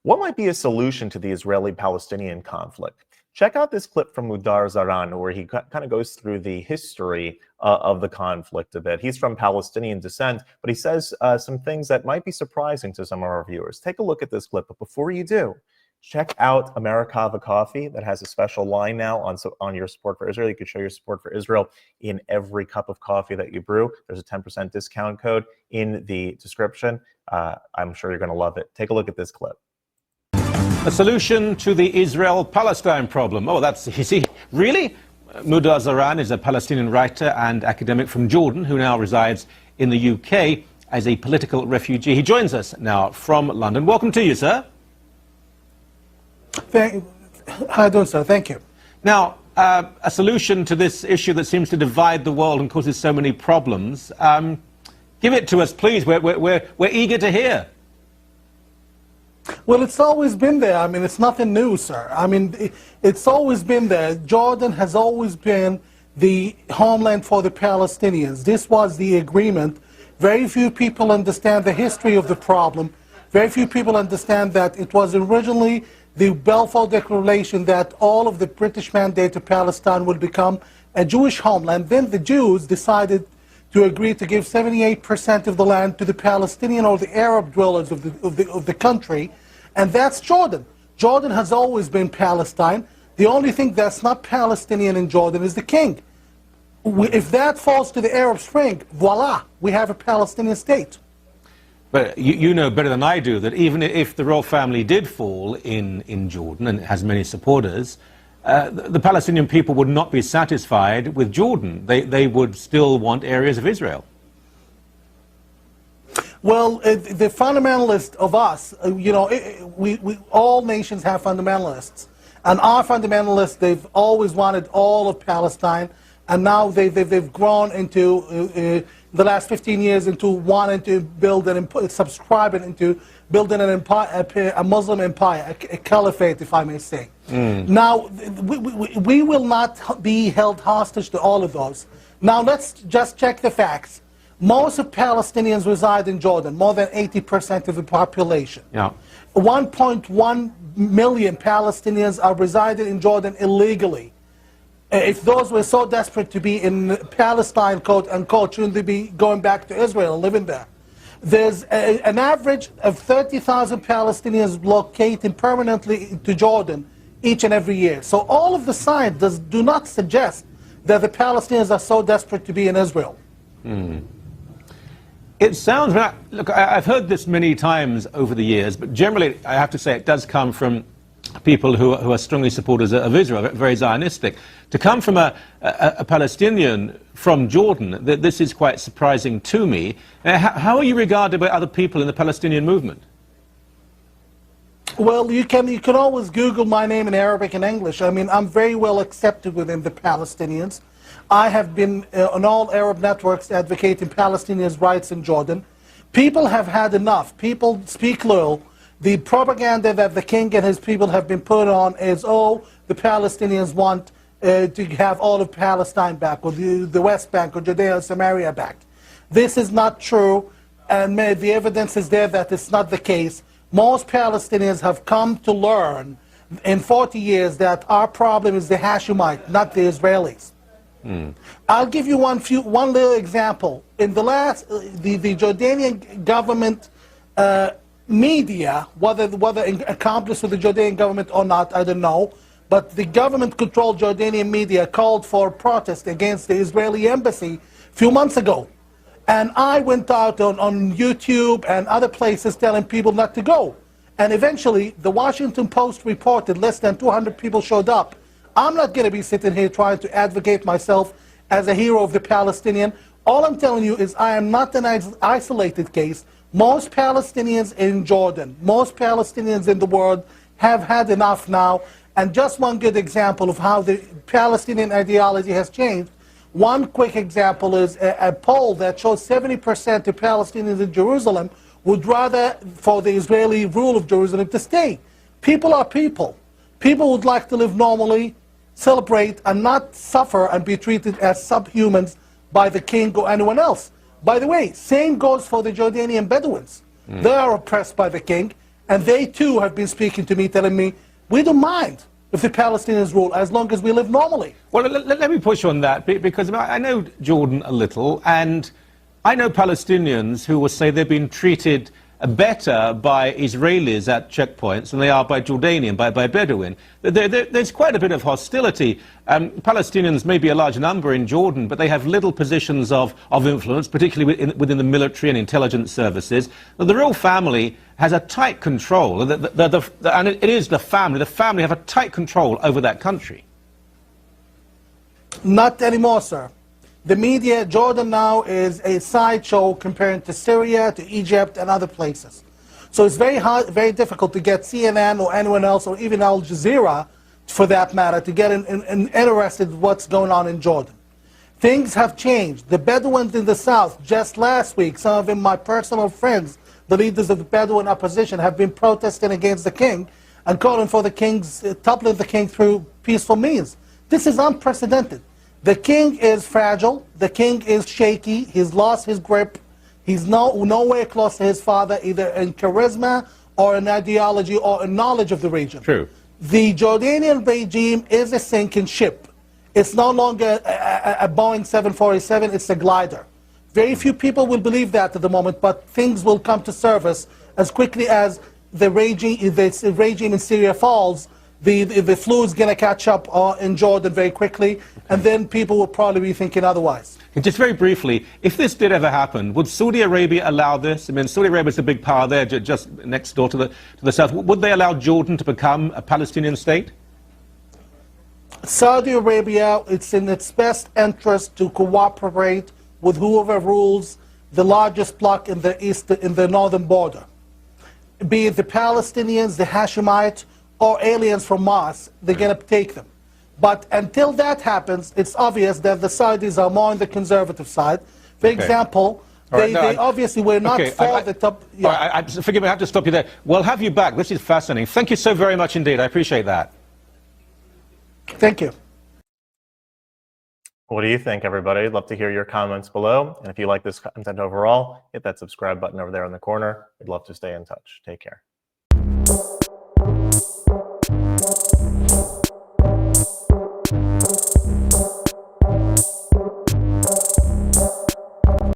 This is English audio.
What might be a solution to the Israeli-Palestinian conflict? Check out this clip from Mudar Zahran, where he kind of goes through the history of the conflict a bit. He's from Palestinian descent, but he says some things that might be surprising to some of our viewers. Take a look at this clip, but before you do, check out Americava coffee that has a special line now on your support for Israel. You can show your support for Israel in every cup of coffee that you brew. There's a 10% discount code in the description. I'm sure you're going to love it. Take a look at this clip. A solution to the Israel-Palestine problem. Oh, that's easy. Really? Mudar Zahran is a Palestinian writer and academic from Jordan who now resides in the UK as a political refugee. He joins us now from London. Welcome to you, sir. How are you doing, sir? Thank you. Now, a solution to this issue that seems to divide the world and causes so many problems. Give it to us, please. We're eager to hear. Well, it's always been there. I mean, it's nothing new, sir. I mean, it's always been there. Jordan has always been the homeland for the Palestinians. This was the agreement. Very few people understand the history of the problem. Very few people understand that it was originally the Balfour Declaration that all of the British mandate to Palestine would become a Jewish homeland. Then the Jews decided to agree to give 78% of the land to the Palestinian or the Arab dwellers of the country, and that's Jordan. Jordan has always been Palestine. The only thing that's not Palestinian in Jordan is the king. If that falls to the Arab Spring, voila, we have a Palestinian state. But you know better than I do that even if the royal family did fall in Jordan, and it has many supporters, the Palestinian people would not be satisfied with Jordan. They would still want areas of Israel. Well, the fundamentalists of us, you know, all nations have fundamentalists. And our fundamentalists, they've always wanted all of Palestine, and now they've grown into, the last 15 years, into wanting to build subscribing into building an empire, a Muslim empire, a caliphate, if I may say. Now, we will not be held hostage to all of those. Now, let's just check the facts. Most of Palestinians reside in Jordan, more than 80% of the population. Yeah. 1.1 million Palestinians are residing in Jordan illegally. If those were so desperate to be in Palestine, quote unquote, shouldn't they be going back to Israel and living there? There's an average of 30,000 Palestinians locating permanently to Jordan each and every year. So all of the signs do not suggest that the Palestinians are so desperate to be in Israel. It sounds, look, I've heard this many times over the years, but generally I have to say it does come from people who are strongly supporters of Israel, very Zionistic. To come from a Palestinian from Jordan, this is quite surprising to me. How are you regarded by other people in the Palestinian movement? Well, you can always Google my name in Arabic and English. I mean, I'm very well accepted within the Palestinians. I have been on all Arab networks advocating Palestinians' rights in Jordan. People have had enough. People speak little. The propaganda that the king and his people have been put on is, oh, the Palestinians want to have all of Palestine back, or the West Bank, or Judea and Samaria back. This is not true, and the evidence is there that it's not the case. Most Palestinians have come to learn in 40 years that our problem is the Hashemite, not the Israelis. I'll give you one little example. In the last, the Jordanian government media, whether accomplished with the Jordanian government or not, I don't know, but the government-controlled Jordanian media called for protest against the Israeli embassy a few months ago. And I went out on YouTube and other places telling people not to go. And eventually, the Washington Post reported less than 200 people showed up. I'm not going to be sitting here trying to advocate myself as a hero of the Palestinian. All I'm telling you is I am not an isolated case. Most Palestinians in Jordan, most Palestinians in the world have had enough now. And just one good example of how the Palestinian ideology has changed. One quick example is a poll that shows 70% of Palestinians in Jerusalem would rather for the Israeli rule of Jerusalem to stay. People are people. People would like to live normally, celebrate, and not suffer and be treated as subhumans by the king or anyone else. By the way, same goes for the Jordanian Bedouins. They are oppressed by the king, And they too have been speaking to me, telling me, we don't mind if the Palestinians rule as long as we live normally. Well, let me push on that, because I know Jordan a little, and I know Palestinians who will say they've been treated better by Israelis at checkpoints than they are by Jordanian, by Bedouin. There's quite a bit of hostility. Palestinians may be a large number in Jordan, but they have little positions of influence, particularly within the military and intelligence services. The royal family has a tight control, and it is the family. The family have a tight control over that country. Not anymore, sir. The media, Jordan now is a sideshow comparing to Syria, to Egypt, and other places. So it's very hard, very difficult to get CNN or anyone else, or even Al Jazeera, for that matter, to get interested in what's going on in Jordan. Things have changed. The Bedouins in the south, just last week, some of them my personal friends, the leaders of the Bedouin opposition, have been protesting against the king and calling for the king's, toppling the king through peaceful means. This is unprecedented. The king is fragile, the king is shaky, he's lost his grip, he's nowhere close to his father, either in charisma or in ideology or in knowledge of the region. True. The Jordanian regime is a sinking ship. It's no longer a Boeing 747, it's a glider. Very few people will believe that at the moment, but things will come to surface as quickly as the regime in Syria falls. The flu is going to catch up in Jordan very quickly, and then people will probably be thinking otherwise. Just very briefly, if this did ever happen, would Saudi Arabia allow this? I mean, Saudi Arabia is a big power there, just next door to the south. Would they allow Jordan to become a Palestinian state? Saudi Arabia, it's in its best interest to cooperate with whoever rules the largest bloc in the northern border, be it the Palestinians, the Hashemite, or aliens from Mars. They're going to take them. But until that happens, it's obvious that the Saudis are more on the conservative side. For example, they obviously were not for the top... Yeah. Forgive me, I have to stop you there. We'll have you back. This is fascinating. Thank you so very much indeed. I appreciate that. Thank you. What do you think, everybody? I'd love to hear your comments below. And if you like this content overall, hit that subscribe button over there in the corner. We'd love to stay in touch. Take care.